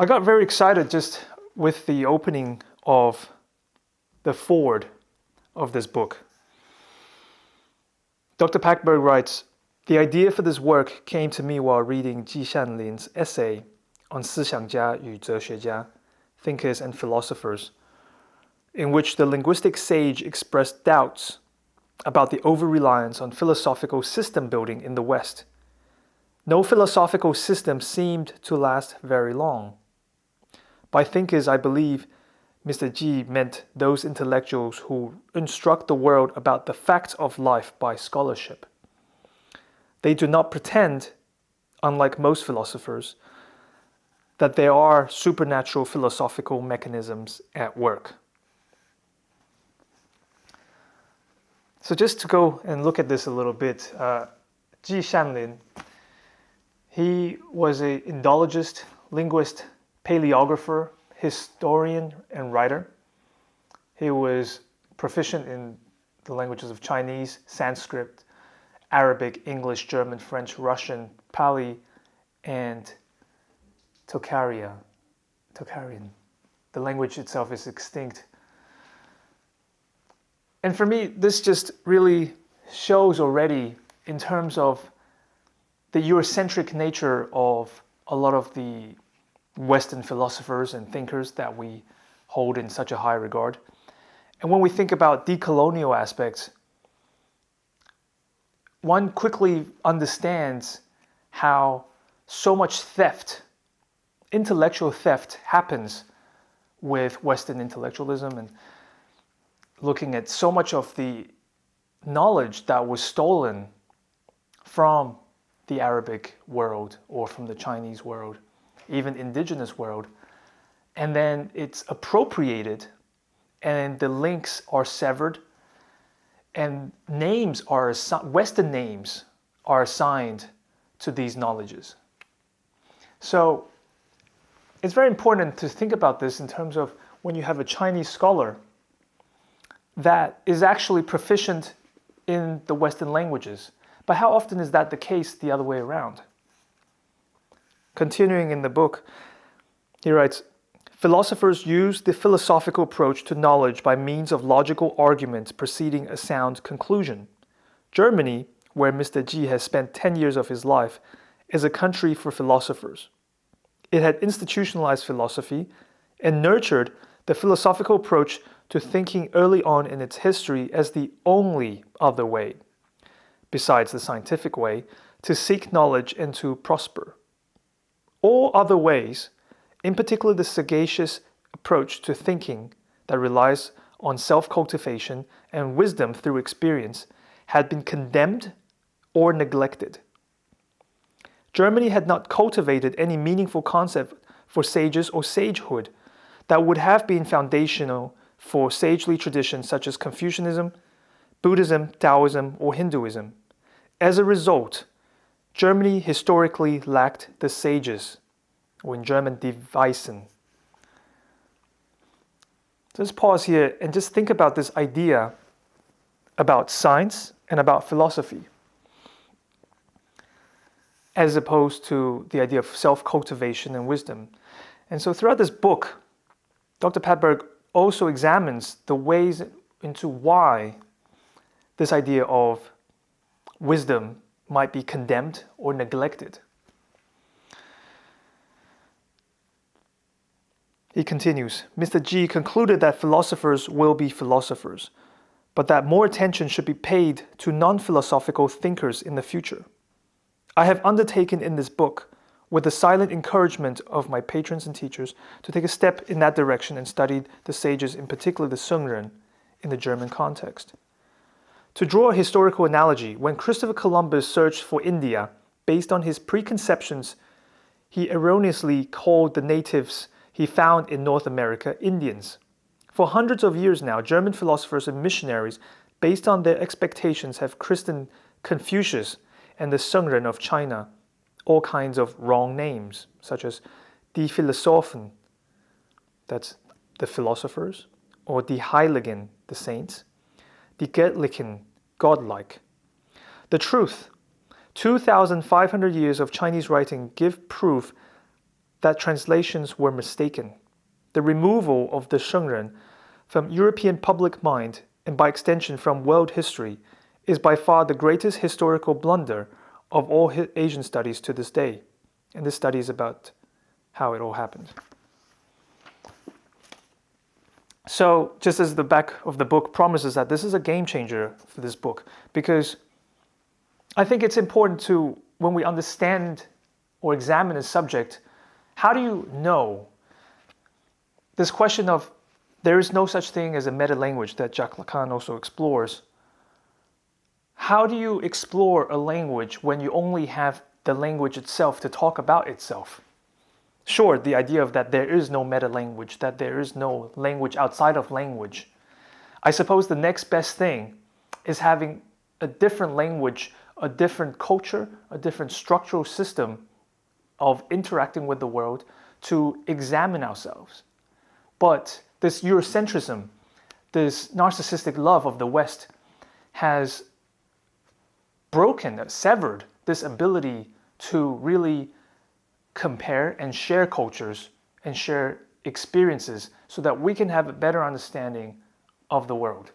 I got very excited just with the opening of the foreword of this book. Dr. Pattberg writes, "The idea for this work came to me while reading Ji Shanlin's essay on 思想家与哲学家, thinkers and philosophers, in which the linguistic sage expressed doubts about the over-reliance on philosophical system building in the West. No philosophical system seemed to last very long. By thinkers, I believe Mr. Ji meant those intellectuals who instruct the world about the facts of life by scholarship. They do not pretend, unlike most philosophers, that there are supernatural philosophical mechanisms at work." So just to go and look at this a little bit, Ji Shanlin, he was an Indologist, linguist, paleographer, historian, and writer. He was proficient in the languages of Chinese, Sanskrit, Arabic, English, German, French, Russian, Pali, and Tocharian. The language itself is extinct. And for me, this just really shows already in terms of the Eurocentric nature of a lot of the Western philosophers and thinkers that we hold in such a high regard. And when we think about decolonial aspects, one quickly understands how so much theft, intellectual theft, happens with Western intellectualism, and looking at so much of the knowledge that was stolen from the Arabic world or from the Chinese world, even indigenous world, and then it's appropriated and the links are severed and names are Western names are assigned to these knowledges. So it's very important to think about this in terms of when you have a Chinese scholar that is actually proficient in the Western languages. But how often is that the case the other way around? Continuing in the book, he writes, "Philosophers use the philosophical approach to knowledge by means of logical arguments preceding a sound conclusion. Germany, where Mr. Ji has spent 10 years of his life, is a country for philosophers. It had institutionalized philosophy and nurtured the philosophical approach to thinking early on in its history as the only other way, besides the scientific way, to seek knowledge and to prosper. All other ways, in particular the sagacious approach to thinking that relies on self-cultivation and wisdom through experience, had been condemned or neglected. Germany had not cultivated any meaningful concept for sages or sagehood that would have been foundational for sagely traditions such as Confucianism, Buddhism, Taoism, or Hinduism. As a result, Germany historically lacked the sages, or in German, die Weisen." Just pause here and just think about this idea about science and about philosophy, as opposed to the idea of self-cultivation and wisdom. And so throughout this book, Dr. Pattberg also examines the ways into why this idea of wisdom might be condemned or neglected. He continues, "Mr. Ji concluded that philosophers will be philosophers, but that more attention should be paid to non-philosophical thinkers in the future. I have undertaken in this book, with the silent encouragement of my patrons and teachers, to take a step in that direction and studied the sages, in particular the Shengren, in the German context. To draw a historical analogy, when Christopher Columbus searched for India, based on his preconceptions, he erroneously called the natives he found in North America Indians. For hundreds of years now, German philosophers and missionaries, based on their expectations, have christened Confucius and the Shengren of China all kinds of wrong names, such as die Philosophen, that's the philosophers, or die Heiligen, the saints, die Göttlichen, godlike. The truth, 2,500 years of Chinese writing give proof that translations were mistaken. The removal of the Shengren from European public mind, and by extension from world history, is by far the greatest historical blunder of all Asian studies to this day. And this study is about how it all happened. So, just as the back of the book promises that this is a game changer for this book, because I think it's important to, when we understand or examine a subject, how do you know? This question of there is no such thing as a meta-language that Jacques Lacan also explores. How do you explore a language when you only have the language itself to talk about itself? Sure, the idea of that there is no meta-language, that there is no language outside of language. I suppose the next best thing is having a different language, a different culture, a different structural system of interacting with the world to examine ourselves. But this Eurocentrism, this narcissistic love of the West has broken, severed this ability to really compare and share cultures and share experiences so that we can have a better understanding of the world.